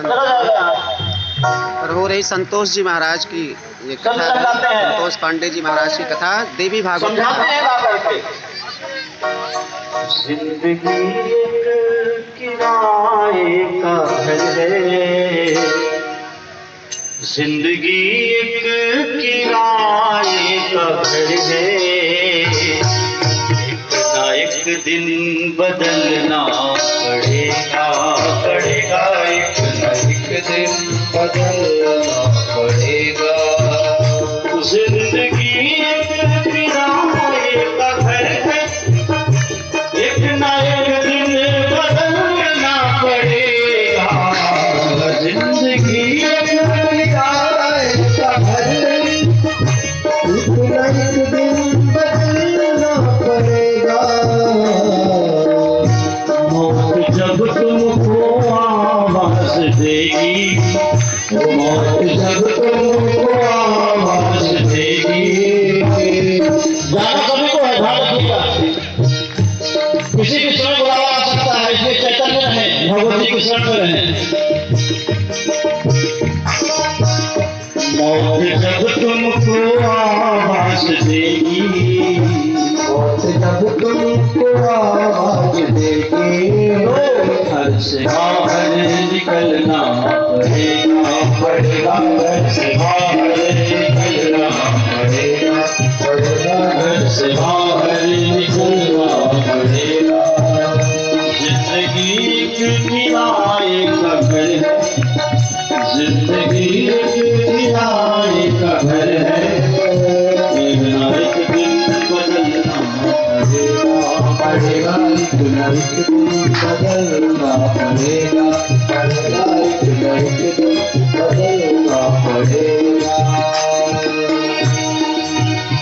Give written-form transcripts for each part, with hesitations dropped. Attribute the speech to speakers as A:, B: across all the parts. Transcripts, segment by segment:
A: पर हो रही संतोष जी महाराज की ये कथा है। संतोष पांडे जी महाराज की कथा देवी भागवत।
B: जिंदगी एक किराए का घर है, जिंदगी एक किराए का घर है, एक ना एक दिन बदलना पड़ेगा, पड़ेगा एक ना एक दिन बदलना पड़ेगा। जिंदगी एक किराए का घर है, एक ना एक दिन बदलना पड़ेगा। जिंदगी एक किराए का घर है, एक ना एक दिन बदलना पड़ेगा। मौत जब तुमको आवाज देगी, मौत जब तुमको आवाज देगी। जाना कभी को है भारत किसी के शरण बुलावा आ सकता है, इसलिए चैतन्य रहे, भगवती के शरण में रहे। मौत जब तुमको आवाज देगी, मौत जब तुमको आवाज देगी, घर से बाहर निकलना पड़ेगा, पड़ेगा घर से बाहर निकलना पड़ेगा, पड़ेगा घर से बाहर निकलना पड़ेगा। जिंदगी एक किराए का घर है, जिंदगी एक किराए का घर है, एक ना एक दिन बदलना पड़ेगा, एक ना एक दिन बदलना पड़ेगा, पड़ेगा एक ना एक दिन बदलना पड़ेगा।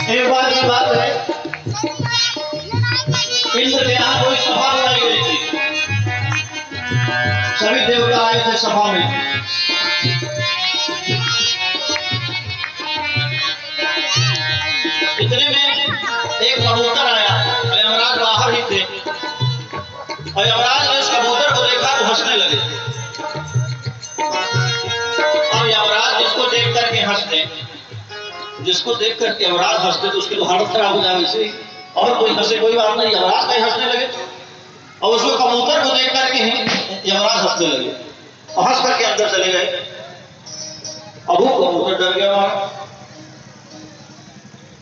B: एक बार की बात है, इंद्र के यहाँ कोई सभा लगाई गई थी, सभी देवता आए थे सभा में। इतने में एक कबूतर आया, यमराज बाहर ही थे, और यमराज ने उस कबूतर को देखा तो हंसने लगे। और यमराज जिसको देख करके हंसते, जिसको देख करके यमराज हंसते तो उसकी तो हालत खराब हो जाए। वैसे और कोई हंसे कोई बात नहीं, यमराज कहीं हंसने लगे, और उसको कबूतर को देख करके यमराज हंसने लगे और हंस करके अंदर चले गए। अब वो कबूतर डर गया, वहां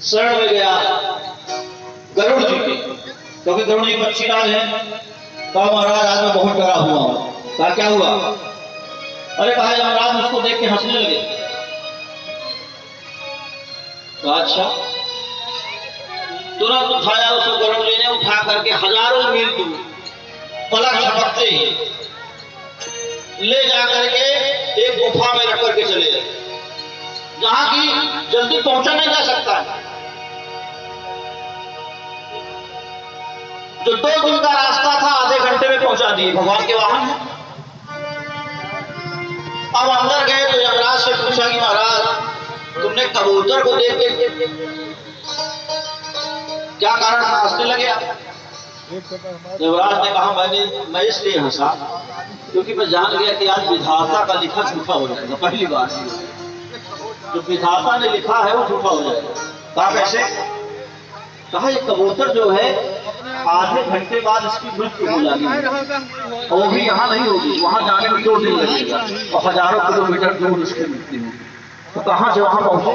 B: शरण में गया गरुड़ जी के, क्योंकि गरुड़ जी पक्षी राज है। कहा महाराज आज मैं बहुत डरा हुआ हूं। कहा क्या हुआ? अरे कहा यमराज उसको देख के हंसने लगे। कहा अच्छा। तुरंत उठाया उसको गरुड़ जी ने, उठा करके हजारों मील दूर पलक झपकते ही ले जा करके एक गुफा में रख करके चले गए, जहां की जल्दी पहुंचा नहीं जा सकता है। जो 2 दिन का रास्ता था आधे घंटे में पहुंचा दिए, भगवान के वाहन है। अब अंदर गए तो यमराज से पूछा कि महाराज तुमने कबूतर को देख के क्या कारण हंसने लगे? यमराज ने कहा मैं इसलिए हंसा क्योंकि मैं जान गया कि आज विधाता का लिखा झूठा हो जाएगा। पहली बार जो विधाता ने लिखा है वो झूठा हो जाएगा। कहा कैसे? कहा ये कबूतर जो है आधे घंटे बाद इसकी मृत्यु हो जाएगी, और वो भी यहाँ नहीं होगी, वहां जाने में 2 दिन लगेगा और हजारों किलोमीटर दूर उसकी मृत्यु होगी। तो कहां से वहां पहुंचे?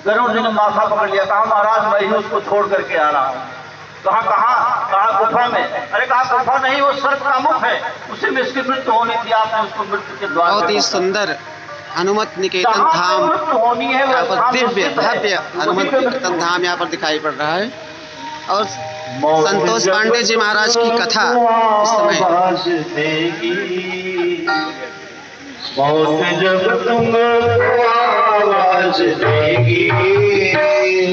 B: गरुड़ जी ने माथा पकड़ लिया। कहा महाराज मैं ही उसको छोड़ करके आ रहा हूँ। कहा कहाँ? कहा गुफा में। अरे कहा गुफा नहीं, वो सर्प का मुख है, उसी में इसकी मृत्यु होनी थी, आपने उसको मृत्यु के द्वार।
A: बहुत ही सुंदर हनुमत निकेतन धाम, यहाँ पर दिव्य भव्य हनुमत निकेतन धाम यहाँ पर दिखाई पड़ रहा है। और संतोष पांडे जी महाराज की कथा इस समय।
B: मौत जब तुमको आवाज देगी,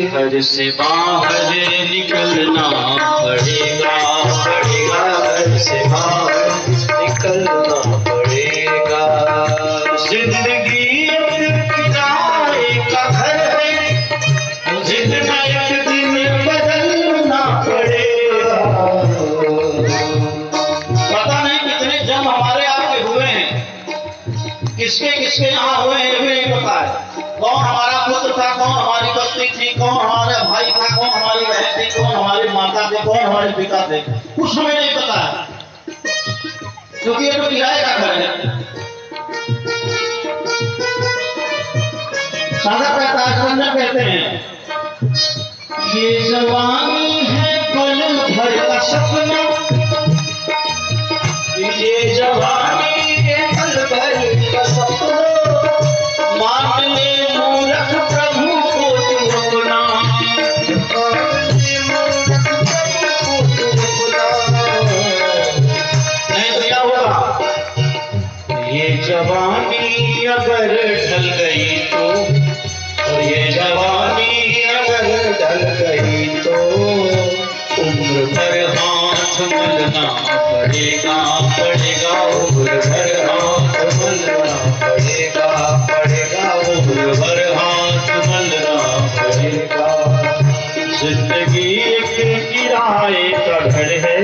B: घर से बाहर निकलना पड़ेगा, पड़ेगा घर से बाहर निकलना पड़ेगा। जिंदगी एक किराए का घर है, जितना एक दिन बदलना पड़ेगा। पता नहीं कितने जन्म हमारे आपके हुए हैं, किसके यहाँ हुए ये भी नहीं पता है। कौन हमारा पुत्र था, कौन हमारी पत्नी थी, कौन हमारा भाई था, कौन हमारी बहन थी, कौन हमारी माता थे, कौन हमारे पिता थे, कुछ हमें नहीं पता है, क्योंकि ये तो किराए का घर है। साधक कहता है, संजय कहते हैं, ये जवानी है पल भर का सपना, ये जवानी है पल भर का सपना, मान ले मूर्ख प्रभु को तू अपना, नहीं तो क्या होगा? ये जवानी अगर ढल गई तो, और ये जवानी अगर ढल गई तो उम्र भर हाथ मलना पड़ेगा, पड़ेगा उम्र भर हाथ मलना पड़ेगा, पड़ेगा उम्र भर हाथ मलना पड़ेगा। जिंदगी एक किराए का घर है,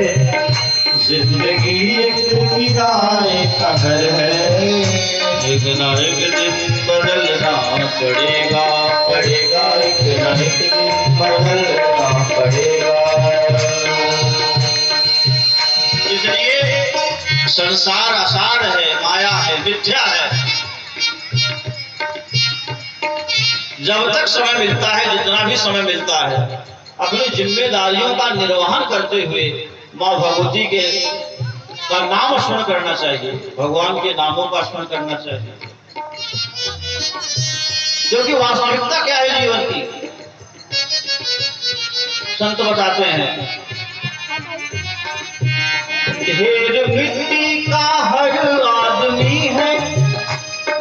B: जिंदगी एक किराए का घर है, एक ना एक दिन बदलना पड़ेगा, पड़ेगा एक ना एक दिन बदलना पड़ेगा। इसलिए संसार आसार है, माया है, मिथ्या है। जब तक समय मिलता है, जितना भी समय मिलता है, अपनी जिम्मेदारियों का निर्वहन करते हुए माँ भगवती के का नाम स्मरण करना चाहिए, भगवान के नामों का स्मरण करना चाहिए, क्योंकि वास्तविकता क्या है जीवन की, संत बताते हैं, ढेर मिट्टी का हर आदमी है,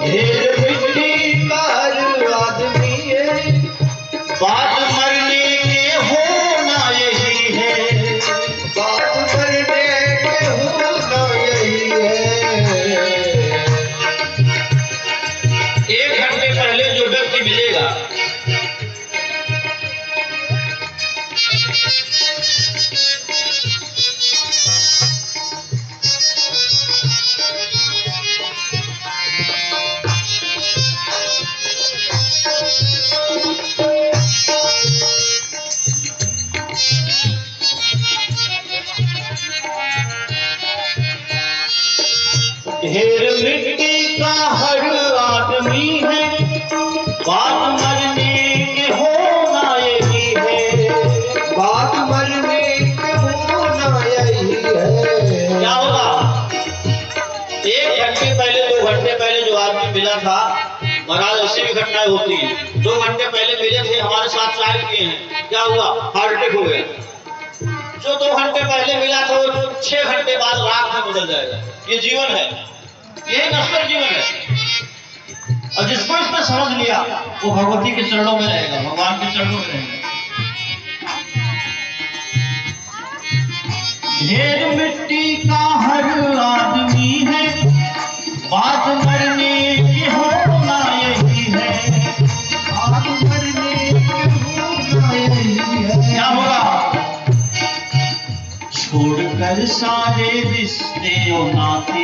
B: ढेर मिट्टी का हर आदमी है, बात मरने के होना यही है, बात मरने के होना यही है। एक घंटे पहले जो व्यक्ति मिलेगा, ढेर मिट्टी का हर आदमी है, बात मरने के होना यही है, बात मरने के होना यही है। क्या होगा? एक घंटे पहले, 2 घंटे पहले जो आदमी मिला था, महाराज ऐसी भी घटनाएं होती है, 2 घंटे पहले मिले थे, हमारे साथ चाय किए हैं, क्या हुआ? हार्ट अटैक हो गया। जो 2 घंटे पहले मिला था, वो 6 घंटे बाद रात में बदल जाएगा। ये जीवन है, यही नश्वर जीवन है। और जिसको इसमें समझ लिया, वो भगवती के चरणों में रहेगा, भगवान के चरणों में रहेगा। ढेर मिट्टी का हर आदमी है, बात मरने के होना यही है, बात मरने के होना यही है। क्या होगा? छोड़कर सारे रिश्ते और नाते,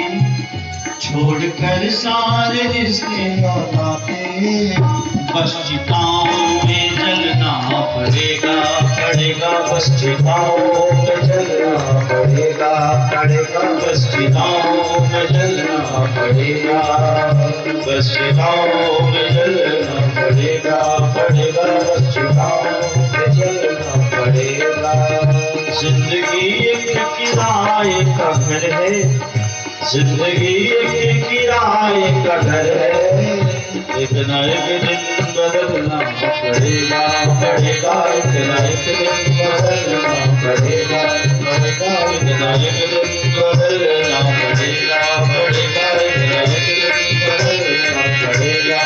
B: छोड़कर सारे रिश्ते और नाते, बस चिताओं में जलना पड़ेगा, पड़ेगा बस चिताओं में जलना पड़ेगा, पड़ेगा बस चिताओं में जलना पड़ेगा, बस चिताओं में जलना पड़ेगा, पड़ेगा बस चिताओं में जलना पड़ेगा। जिंदगी एक किराए का घर है, जिंदगी एक किराए का घर है, एक ना एक दिन बदलना पड़ेगा, पड़ेगा एक ना एक दिन बदलना पड़ेगा, पड़ेगा एक ना एक दिन बदलना पड़ेगा, पड़ेगा एक ना एक दिन बदलना पड़ेगा।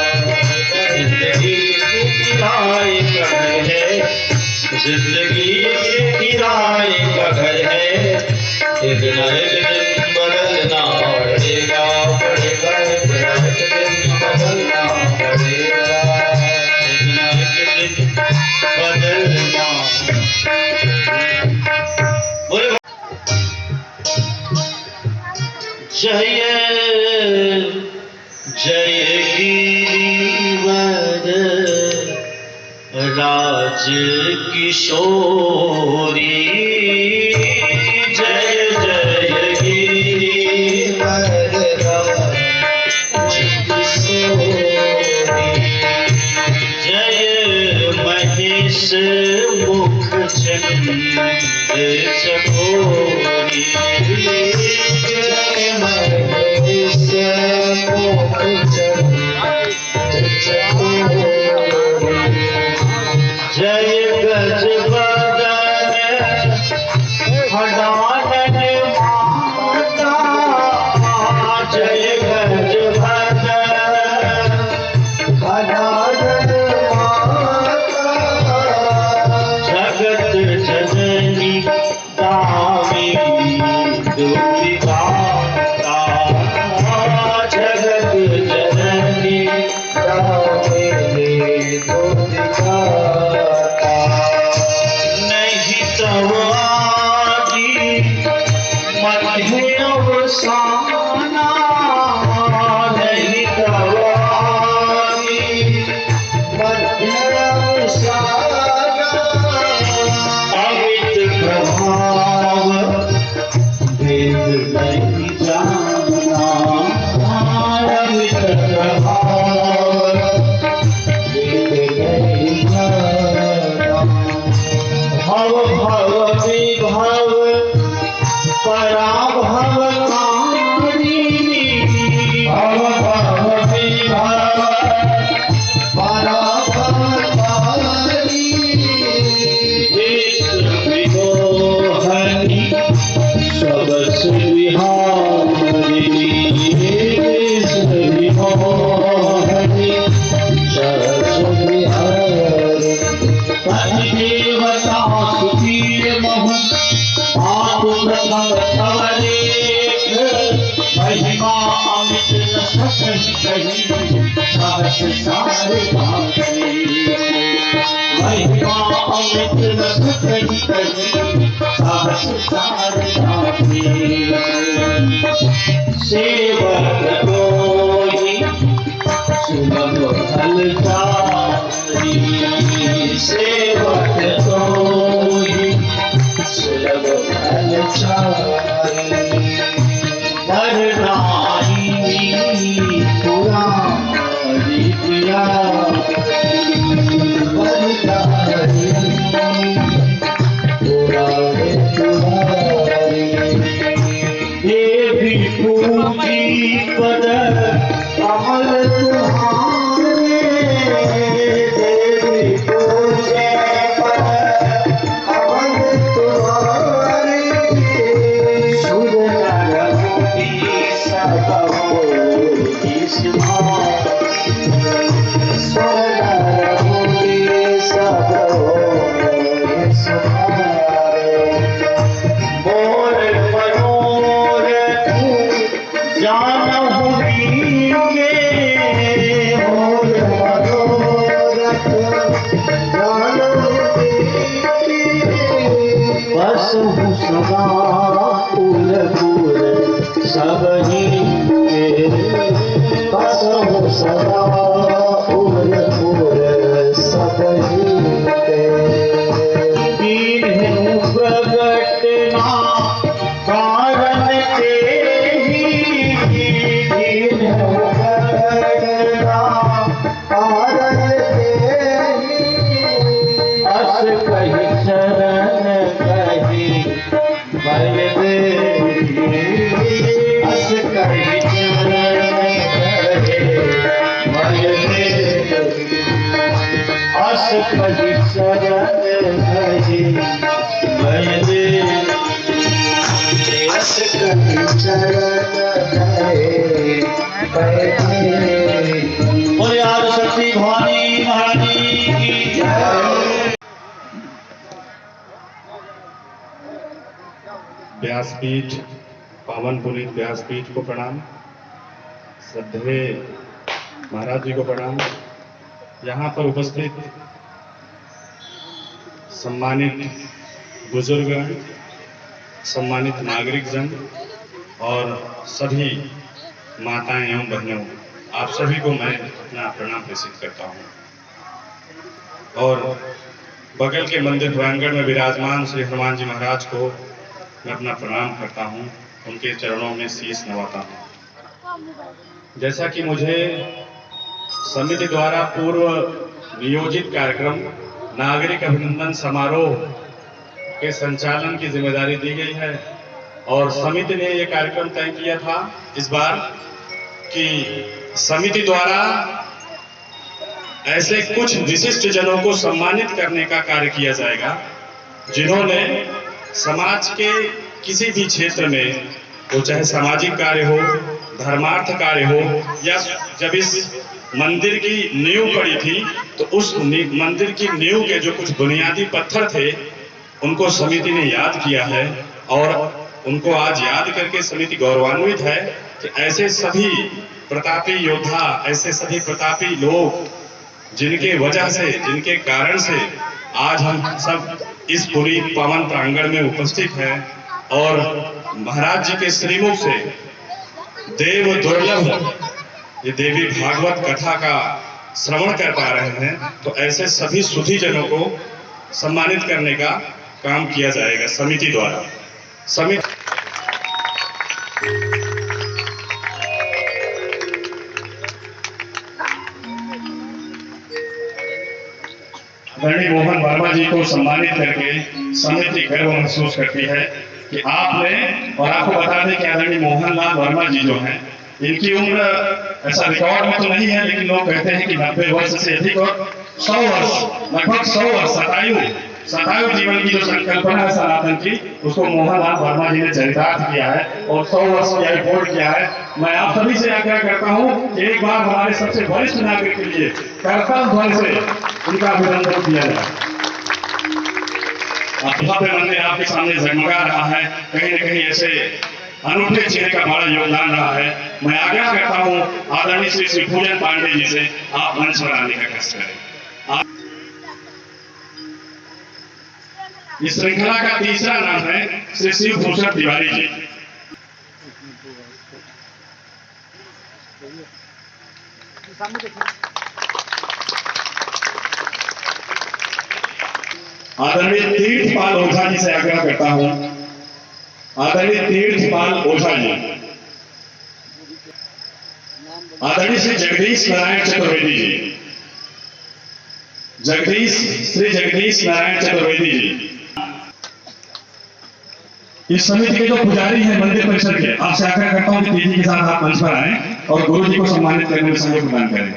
B: जिंदगी एक किराए का घर है, जिंदगी एक किराए का घर है, एक ना एक दिन बदलना पड़ेगा, पड़ेगा एक ना एक दिन बदलना पड़ेगा, एक ना एक दिन बदलना। बोले जय जय ब्रज किशोरी जय जय गिरिवर ब्रज किशोरी जय महेश मुख चंद्र चकोरी जय महेश मुख चंद्र चकोरी जय गज बदन हडानन माता जय गज बदन हडानन माता जगत जननी दामिनी दुर्गाता जगत जननी दामिनी दुर्गाता नहीं तब आदि मध्य अवसाना नहीं तब आदि मध्य अवसाना अमित प्रभाव वेद नहीं जाना अमित प्रभाव वेद नहीं जाना भव भव विभव पराभव कारिणी भव भव विभव पराभव कारिणी विश्व विमोहनी सबस विहारिणी विश्व विमोहनी सबस विहारिणी देवता सुखीर महु आप प्रथम सवरेख महिमा अमित न सकहि कही सहस सार भाखे महिमा अमित न सकहि कही सहस सार भाखे सेवक कोई सुलभ फल चारि सेवक कोई सुलभ फल चारि वरदायिनी पुरारी प्रिया वरदायिनी पुरारी पुरारी देवी पूजी पद कमल तुम्हारे देवी पूजे पद कमल तुम्हारे सुर नर मुनि सब होती सुर नर मुनि सब होती बोल मनोरथ जानहु लीके बोल मनोरथ जानहु लीके बसहु सदा कुलपुर सबहि के बसहु सदा कुलपुर सबहि के दीन्हु प्रगट ना कारण तेहि दीन्हु प्रगट ना कारण तेहि अस कहि चरण कहि बल देहि अस कहि चरण कहि बल देहि अस कहि चरण कहि बल देहि अस कहि चरण कहि बल देहि बोले आदि शक्ति भवानी महारानी की जय।
C: व्यासपीठ पावन पुनीत व्यासपीठ को प्रणाम। श्रद्धेय महाराज जी को प्रणाम। यहाँ पर उपस्थित सम्मानित बुजुर्ग, सम्मानित नागरिक जन और सभी माताएं एवं बहनों, आप सभी को मैं अपना प्रणाम प्रेषित करता हूँ। और बगल के मंदिर प्रांगण में विराजमान श्री हनुमान जी महाराज को मैं अपना प्रणाम करता हूँ, उनके चरणों में शीश नवाता हूँ। जैसा कि मुझे समिति द्वारा पूर्व नियोजित कार्यक्रम नागरिक अभिनंदन समारोह के संचालन की जिम्मेदारी दी गई है और समिति ने यह कार्यक्रम तय किया था इस बार कि समिति द्वारा ऐसे कुछ विशिष्ट जनों को सम्मानित करने का कार्य किया जाएगा जिन्होंने समाज के किसी भी क्षेत्र में, वो चाहे सामाजिक कार्य हो, धर्मार्थ कार्य हो, या जब इस मंदिर की नींव पड़ी थी तो उस मंदिर की नींव के जो कुछ बुनियादी पत्थर थे उनको समिति ने याद किया है और उनको आज याद करके समिति गौरवान्वित है कि ऐसे सभी प्रतापी योद्धा, ऐसे सभी प्रतापी लोग जिनके वजह से, जिनके कारण से आज हम सब इस पुनीत पावन प्रांगण में उपस्थित हैं और महाराज जी के श्रीमुख से देव दुर्लभ ये देवी भागवत कथा का श्रवण कर पा रहे हैं, तो ऐसे सभी सुधी जनों को सम्मानित करने का काम किया जाएगा समिति द्वारा। समिति आदरणीय मोहन वर्मा जी को सम्मानित करके समिति गर्व महसूस करती है कि आपने, और आपको बता दें कि आदरणीय मोहनलाल वर्मा जी जो हैं, इनकी उम्र ऐसा रिकॉर्ड में तो नहीं है लेकिन लोग कहते हैं कि 90 वर्ष से अधिक और 100 वर्ष, लगभग 100 वर्ष, शतायु जीवन की जो संकल्पना है सनातन की, उसको मोहनलाल वर्मा जी ने चरितार्थ किया है और 100 वर्ष की आयु पूर्ण किया है। मैं आप सभी से आग्रह करता हूं कि एक बार हमारे सबसे वरिष्ठ नागरिक के लिए करतल ध्वनि से उनका अभिनंदन किया जाए। भव्य मंदिर आपके सामने जगमगा रहा है, कहीं न कहीं ऐसे अनूठे चेहरे का बड़ा योगदान रहा है। मैं आग्रह करता हूं आदरणीय श्री शिवपूजन पांडे जी से आप मंच पर आने का कष्ट करें। इस श्रृंखला का तीसरा नाम है श्री शिवभूषण तिवारी जी। आदरणीय तीर्थपाल ओझा जी से आग्रह करता हूं, आदरणीय तीर्थपाल ओझा जी। आदरणीय श्री जगदीश नारायण चतुर्वेदी जी, श्री जगदीश नारायण चतुर्वेदी जी। इस समिति के जो पुजारी हैं मंदिर परिसर के, आपसे आग्रह करता हूं कि तेजी के साथ आप मंच पर आए और गुरु जी को सम्मानित करने में सहयोग प्रदान करें।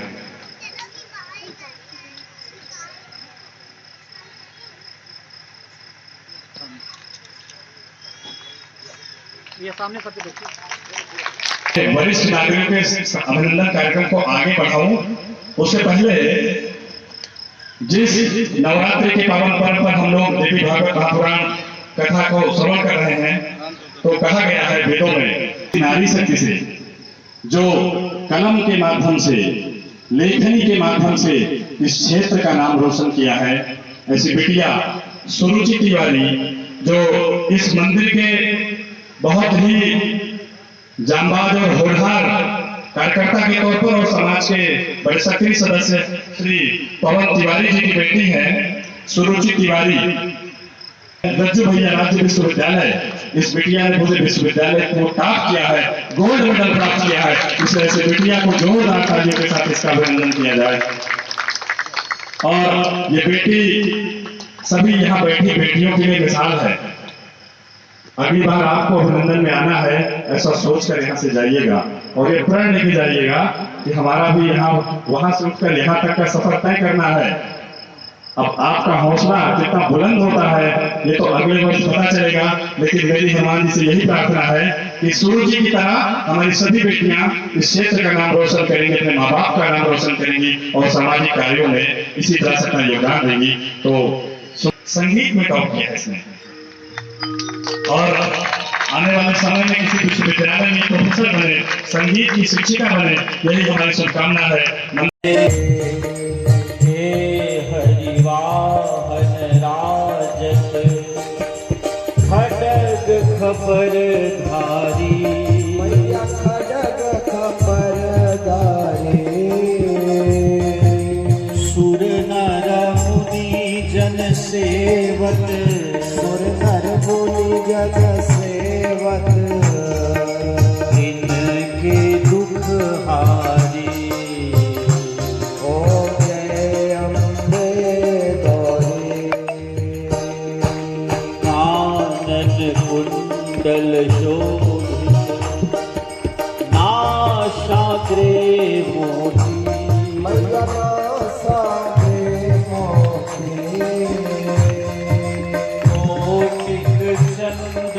D: ये सामने सबके देखिए।
C: वरिष्ठ नागरिकों के अभिनंदन कार्यक्रम को आगे बढ़ाऊं उससे पहले जिस नवरात्रि के पावन पर्व पर हम लोग देवी भागवत महापुराण कथा को श्रवण कर रहे हैं, तो कहा गया है वेदों में, नारी शक्ति से जो कलम के माध्यम से, लेखनी के माध्यम से इस क्षेत्र का नाम रोशन किया है, ऐसी बिटिया सुरुचि तिवारी जो इस मंदिर के बहुत ही जांबाज और होनहार कार्यकर्ता के तौर पर और समाज के बड़े सक्रिय सदस्य श्री पवन तिवारी जी की बेटी है सुरुचि तिवारी। रज्जू भैया राज्य विश्वविद्यालय, इस बिटिया ने पूरे विश्वविद्यालय को टॉप किया है, गोल्ड मेडल प्राप्त किया है। इसलिए ऐसे बिटिया को जोरदार तालियों के साथ इसका अभिनंदन किया जाए। और ये बेटी सभी यहाँ बैठी बेटियों के लिए मिसाल है। अगली बार आपको अभिनंदन में आना है, ऐसा सोचकर यहाँ से जाइएगा और ये प्रण लेके जाइएगा कि हमारा भी यहाँ वहां से उठकर यहाँ तक का सफर तय करना है। अब आपका हौसला कितना बुलंद होता है ये तो अगले वर्ष पता चलेगा, लेकिन मेरी हनुमान जी से यही प्रार्थना है कि सूरज जी की तरह हमारी सभी बेटियां इस क्षेत्र का नाम रोशन करेंगी, अपने माँ बाप का नाम रोशन करेंगी और सामाजिक कार्यों में इसी तरह से अपना योगदान देंगी। तो संगीत में टॉप किया है इसने और आने वाले समय में किसी विश्वविद्यालय में प्रोफेसर बने, संगीत की शिक्षिका बने, यही हमारी शुभकामना है।
D: खड्ग खबर धारी, मैया खड्ग खबर धारी, सुर नर मुनि जन से जग सेवत इनके दुख हारी। ओम जय अम्बे गौरी। कानन कुंडल शोभित नाशाग्रे मोती। मैया नाशाग्रे मोती। चंद्र